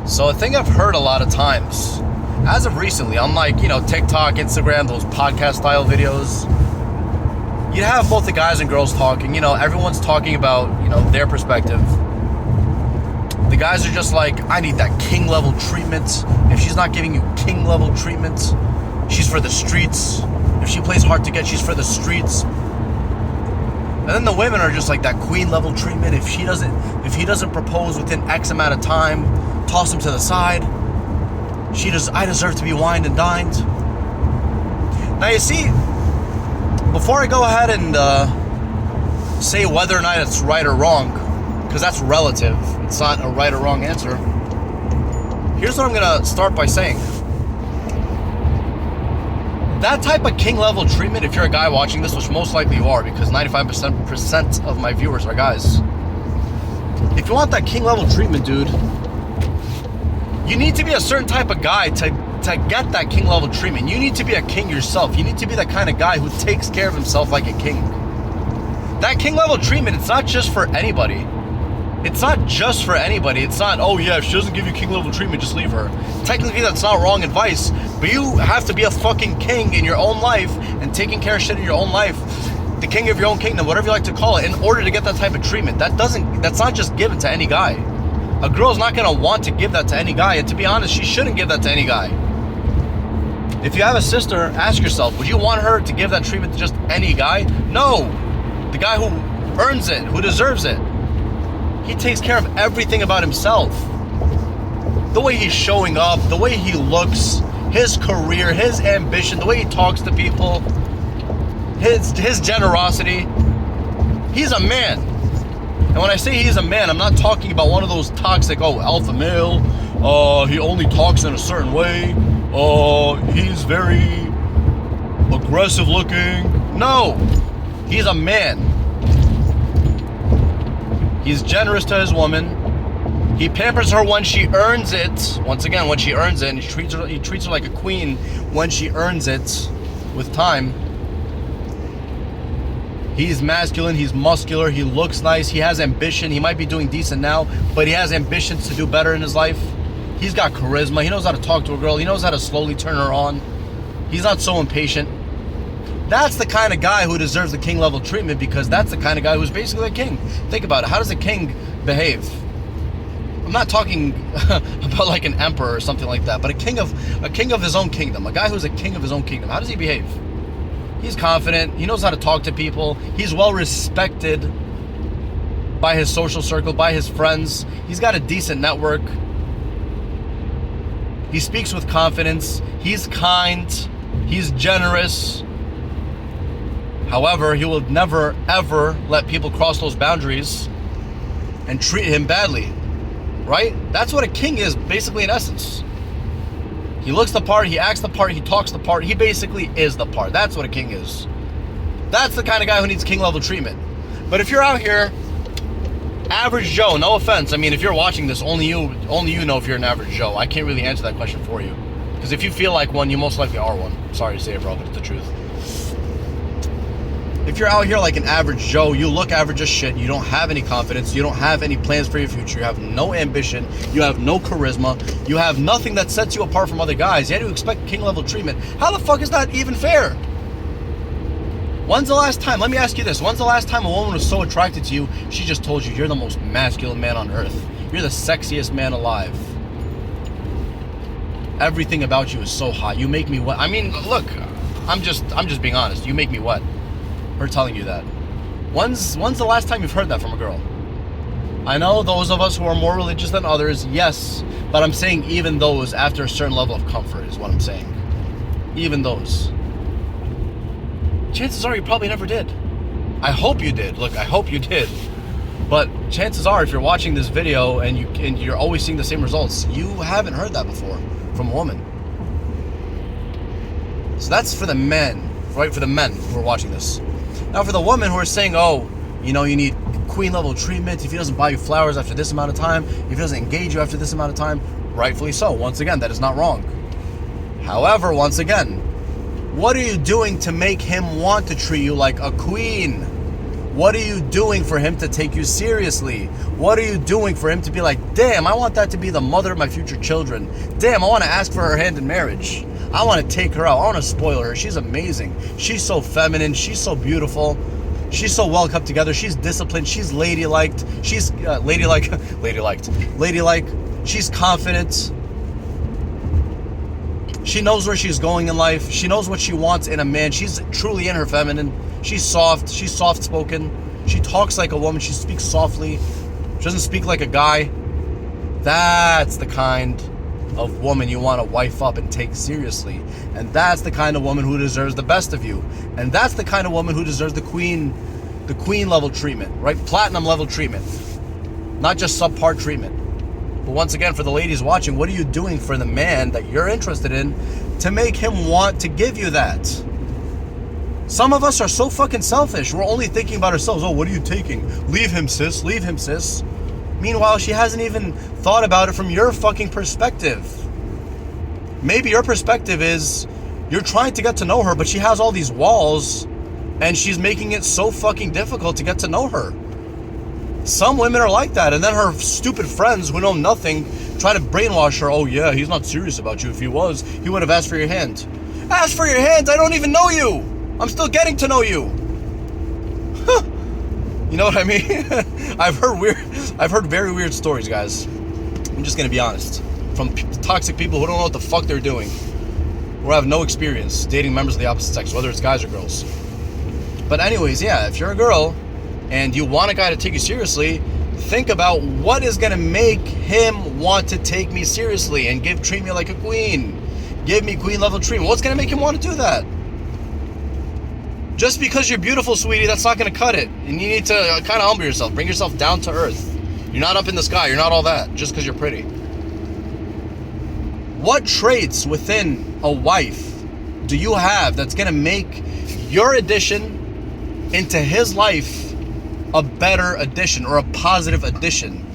So a thing I've heard a lot of times, as of recently, on like, TikTok, Instagram, those podcast style videos, you have both the guys and girls talking, everyone's talking about, their perspective. The guys are just like, I need that king level treatment. If she's not giving you king level treatment, she's for the streets. If she plays hard to get, she's for the streets. And then the women are just like that queen level treatment. If he doesn't propose within X amount of time, toss him to the side. I deserve to be wined and dined. Now you see, before I go ahead and say whether or not it's right or wrong, because that's relative, it's not a right or wrong answer, here's what I'm gonna start by saying. That type of king level treatment, if you're a guy watching this, which most likely you are, because 95% of my viewers are guys. If you want that king level treatment, dude, you need to be a certain type of guy to get that king level treatment. You need to be a king yourself. You need to be that kind of guy who takes care of himself like a king. That king level treatment, it's not just for anybody. It's not just for anybody. It's not, oh yeah, if she doesn't give you king level treatment, just leave her. Technically, that's not wrong advice, but you have to be a fucking king in your own life and taking care of shit in your own life. The king of your own kingdom, whatever you like to call it, in order to get that type of treatment. That's not just given to any guy. A girl's not gonna want to give that to any guy, and to be honest, she shouldn't give that to any guy. If you have a sister, ask yourself, would you want her to give that treatment to just any guy? No. The guy who earns it, who deserves it. He takes care of everything about himself. The way he's showing up, the way he looks, his career, his ambition, the way he talks to people, his generosity. He's a man. And when I say he's a man, I'm not talking about one of those toxic, alpha male, he only talks in a certain way, he's very aggressive looking. No, he's a man. He's generous to his woman. He pampers her when she earns it. Once again, when she earns it, and he treats her like a queen when she earns it with time. He's masculine, he's muscular, he looks nice, he has ambition. He might be doing decent now, but he has ambitions to do better in his life. He's got charisma, he knows how to talk to a girl, he knows how to slowly turn her on. He's not so impatient. That's the kind of guy who deserves the king level treatment, because that's the kind of guy who's basically a king. Think about it. How does a king behave? I'm not talking about like an emperor or something like that, but a king of his own kingdom. A guy who's a king of his own kingdom. How does he behave? He's confident. He knows how to talk to people. He's well respected by his social circle, by his friends. He's got a decent network. He speaks with confidence. He's kind. He's generous. However, he will never, ever let people cross those boundaries and treat him badly, right? That's what a king is, basically, in essence. He looks the part, he acts the part, he talks the part, he basically is the part. That's what a king is. That's the kind of guy who needs king level treatment. But if you're out here, average Joe, no offense. I mean, if you're watching this, only you know if you're an average Joe. I can't really answer that question for you. Because if you feel like one, you most likely are one. Sorry to say it, bro, but it's the truth. If you're out here like an average Joe, you look average as shit, you don't have any confidence, you don't have any plans for your future, you have no ambition, you have no charisma, you have nothing that sets you apart from other guys, yet you expect king level treatment. How the fuck is that even fair? When's the last time, let me ask you this, when's the last time a woman was so attracted to you, she just told you, you're the most masculine man on earth, you're the sexiest man alive, everything about you is so hot, you make me wet. I mean, look, I'm just being honest, you make me wet. Her telling you that. When's the last time you've heard that from a girl? I know those of us who are more religious than others, yes, but I'm saying even those after a certain level of comfort is what I'm saying. Even those. Chances are you probably never did. I hope you did. Look, I hope you did. But chances are, if you're watching this video and you're always seeing the same results, you haven't heard that before from a woman. So that's for the men, right? For the men who are watching this. Now for the women who are saying, you need queen level treatment, if he doesn't buy you flowers after this amount of time, if he doesn't engage you after this amount of time, rightfully so. Once again, that is not wrong. However, once again, what are you doing to make him want to treat you like a queen? What are you doing for him to take you seriously? What are you doing for him to be like, damn, I want that to be the mother of my future children. Damn, I want to ask for her hand in marriage. I want to take her out. I want to spoil her. She's amazing. She's so feminine. She's so beautiful. She's so well kept together. She's disciplined. She's ladylike. She's ladylike. She's confident. She knows where she's going in life. She knows what she wants in a man. She's truly in her feminine. She's soft. She's soft-spoken. She talks like a woman. She speaks softly. She doesn't speak like a guy. That's the kind of woman you want to wife up and take seriously. And that's the kind of woman who deserves the best of you. And that's the kind of woman who deserves the queen level treatment, right? Platinum level treatment. Not just subpar treatment. But once again, for the ladies watching, what are you doing for the man that you're interested in to make him want to give you that? Some of us are so fucking selfish. We're only thinking about ourselves. Oh, what are you taking? Leave him, sis. Leave him, sis. Meanwhile, she hasn't even thought about it from your fucking perspective. Maybe your perspective is you're trying to get to know her, but she has all these walls and she's making it so fucking difficult to get to know her. Some women are like that, and then her stupid friends who know nothing try to brainwash her. Oh yeah, he's not serious about you. If he was, he would have asked for your hand. Ask for your hand? I don't even know you. I'm still getting to know you. You know what I mean? I've heard very weird stories, guys. I'm just gonna be honest. From toxic people who don't know what the fuck they're doing, or have no experience dating members of the opposite sex, whether it's guys or girls. But anyways, yeah, if you're a girl and you want a guy to take you seriously, think about what is gonna make him want to take me seriously and treat me like a queen. Give me queen level treatment. What's gonna make him want to do that? Just because you're beautiful, sweetie, that's not going to cut it. And you need to kind of humble yourself. Bring yourself down to earth. You're not up in the sky. You're not all that just because you're pretty. What traits within a wife do you have that's going to make your addition into his life a better addition or a positive addition?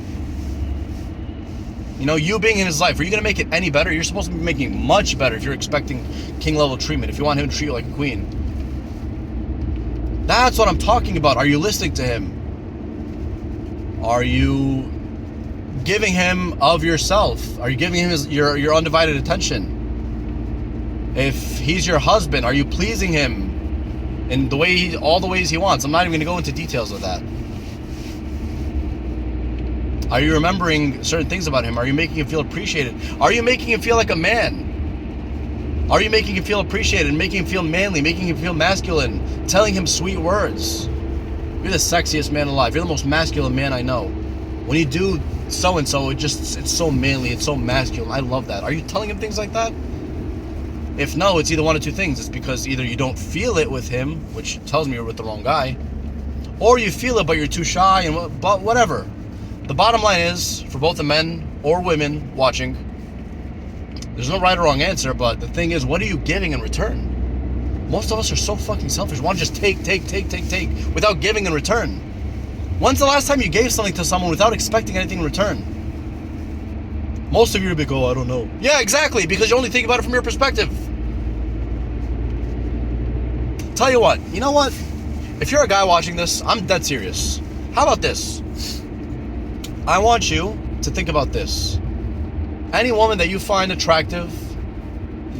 You know, you being in his life, are you going to make it any better? You're supposed to be making it much better if you're expecting king level treatment, if you want him to treat you like a queen. That's what I'm talking about. Are you listening to him? Are you giving him of yourself? Are you giving him your undivided attention? If he's your husband, are you pleasing him in all the ways he wants? I'm not even going to go into details of that. Are you remembering certain things about him? Are you making him feel appreciated? Are you making him feel like a man? Are you making him feel appreciated, making him feel manly, making him feel masculine, telling him sweet words? You're the sexiest man alive. You're the most masculine man I know. When you do so-and-so, it's so manly, it's so masculine. I love that. Are you telling him things like that? If no, it's either one of two things. It's because either you don't feel it with him, which tells me you're with the wrong guy, or you feel it but you're too shy, but whatever. The bottom line is, for both the men or women watching, there's no right or wrong answer, but the thing is, what are you giving in return? Most of us are so fucking selfish. We want to just take without giving in return. When's the last time you gave something to someone without expecting anything in return? Most of you will be like, oh, I don't know. Yeah, exactly, because you only think about it from your perspective. Tell you what, you know what? If you're a guy watching this, I'm dead serious. How about this? I want you to think about this. Any woman that you find attractive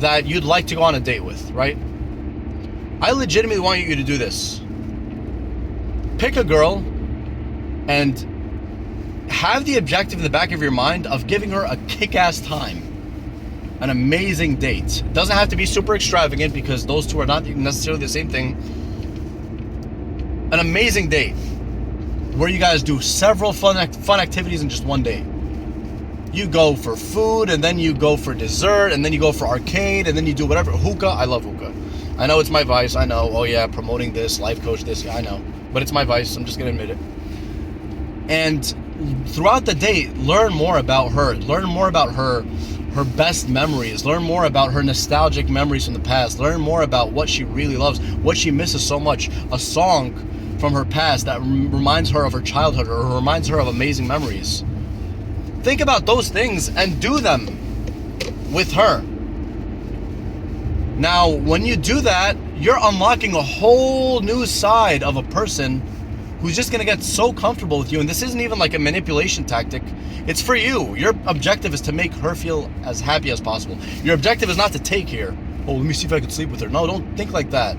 that you'd like to go on a date with, right? I legitimately want you to do this. Pick a girl and have the objective in the back of your mind of giving her a kick-ass time. An amazing date. It doesn't have to be super extravagant because those two are not necessarily the same thing. An amazing date where you guys do several fun activities in just one day. You go for food, and then you go for dessert, and then you go for arcade, and then you do whatever. Hookah, I love hookah. I know it's my vice, I know. Oh yeah, promoting this, life coach this, yeah, I know. But it's my vice, I'm just gonna admit it. And throughout the day, learn more about her. Learn more about her best memories. Learn more about her nostalgic memories from the past. Learn more about what she really loves, what she misses so much. A song from her past that reminds her of her childhood or reminds her of amazing memories. Think about those things and do them with her. Now, when you do that, you're unlocking a whole new side of a person who's just gonna get so comfortable with you, and this isn't even like a manipulation tactic. It's for you. Your objective is to make her feel as happy as possible. Your objective is not to take here. Oh, let me see if I can sleep with her. No, don't think like that.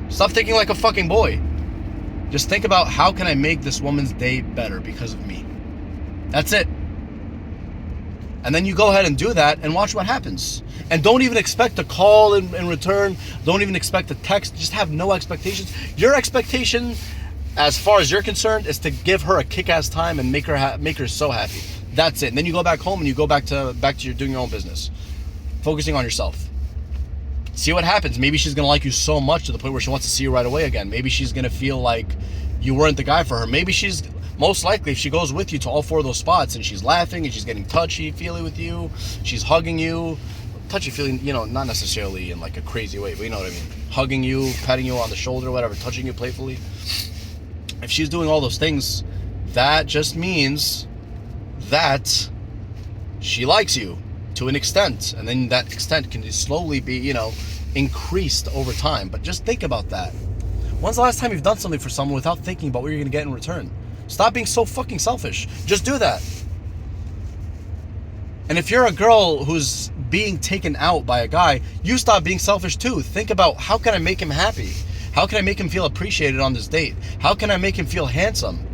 Stop thinking like a fucking boy. Just think about, how can I make this woman's day better because of me? That's it. And then you go ahead and do that and watch what happens. And don't even expect a call in return. Don't even expect a text. Just have no expectations. Your expectation, as far as you're concerned, is to give her a kick-ass time and make her so happy. That's it. And then you go back home and you go back to your doing your own business, focusing on yourself. See what happens. Maybe she's gonna like you so much to the point where she wants to see you right away again. Maybe she's gonna feel like you weren't the guy for her. Maybe she's, most likely, if she goes with you to all 4 of those spots and she's laughing and she's getting touchy-feely with you, she's hugging you, touchy-feely, you know, not necessarily in like a crazy way, but you know what I mean. Hugging you, patting you on the shoulder, whatever, touching you playfully. If she's doing all those things, that just means that she likes you to an extent, and then that extent can just slowly be, you know, increased over time. But just think about that. When's the last time you've done something for someone without thinking about what you're going to get in return? Stop being so fucking selfish. Just do that. And if you're a girl who's being taken out by a guy, you stop being selfish too. Think about, how can I make him happy? How can I make him feel appreciated on this date? How can I make him feel handsome?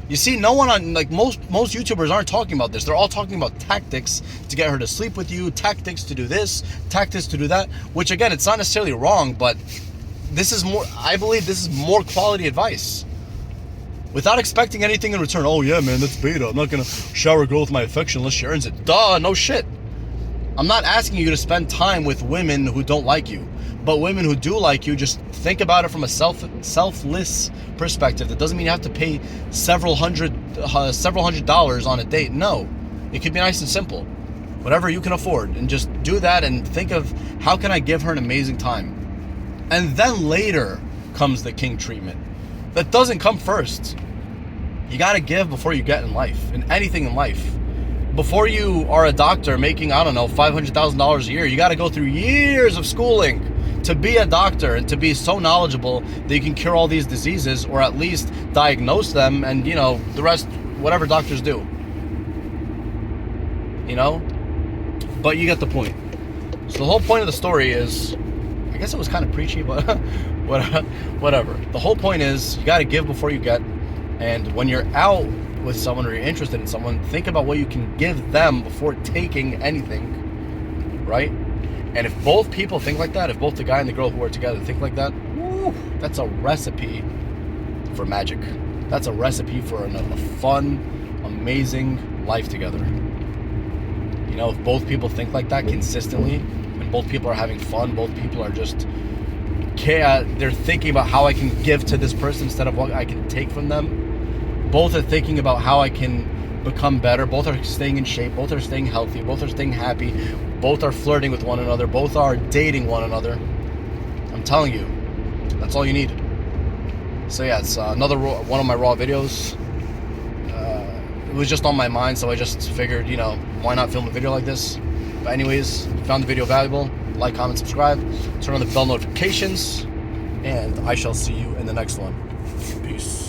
You see, no one on, like, most YouTubers aren't talking about this. They're all talking about tactics to get her to sleep with you, tactics to do this, tactics to do that, which again, it's not necessarily wrong, but this is more, I believe this is more quality advice. Without expecting anything in return. Oh yeah, man, that's beta. I'm not gonna shower a girl with my affection unless she earns it. Duh, no shit. I'm not asking you to spend time with women who don't like you. But women who do like you, just think about it from a selfless perspective. That doesn't mean you have to pay several hundred dollars on a date. No, it could be nice and simple, whatever you can afford, and just do that and think of, how can I give her an amazing time? And then later comes the king treatment. That doesn't come first. You got to give before you get in life, in anything in life. Before you are a doctor making, I don't know, $500,000 a year, you got to go through years of schooling to be a doctor and to be so knowledgeable that you can cure all these diseases, or at least diagnose them, and, you know, the rest, whatever doctors do. You know? But you get the point. So the whole point of the story is, I guess it was kind of preachy, but whatever. The whole point is, you got to give before you get. And when you're out with someone or you're interested in someone, think about what you can give them before taking anything, right? And if both people think like that, if both the guy and the girl who are together think like that, woo, that's a recipe for magic. That's a recipe for a fun, amazing life together. You know, if both people think like that consistently, and both people are having fun, both people are just, they're thinking about how I can give to this person instead of what I can take from them. Both are thinking about how I can become better. Both are staying in shape. Both are staying healthy. Both are staying happy. Both are flirting with one another. Both are dating one another. I'm telling you, that's all you need. So yeah, it's another one of my raw videos. It was just on my mind, so I just figured, you know, why not film a video like this? But anyways, if you found the video valuable, like, comment, subscribe, turn on the bell notifications, and I shall see you in the next one. Peace.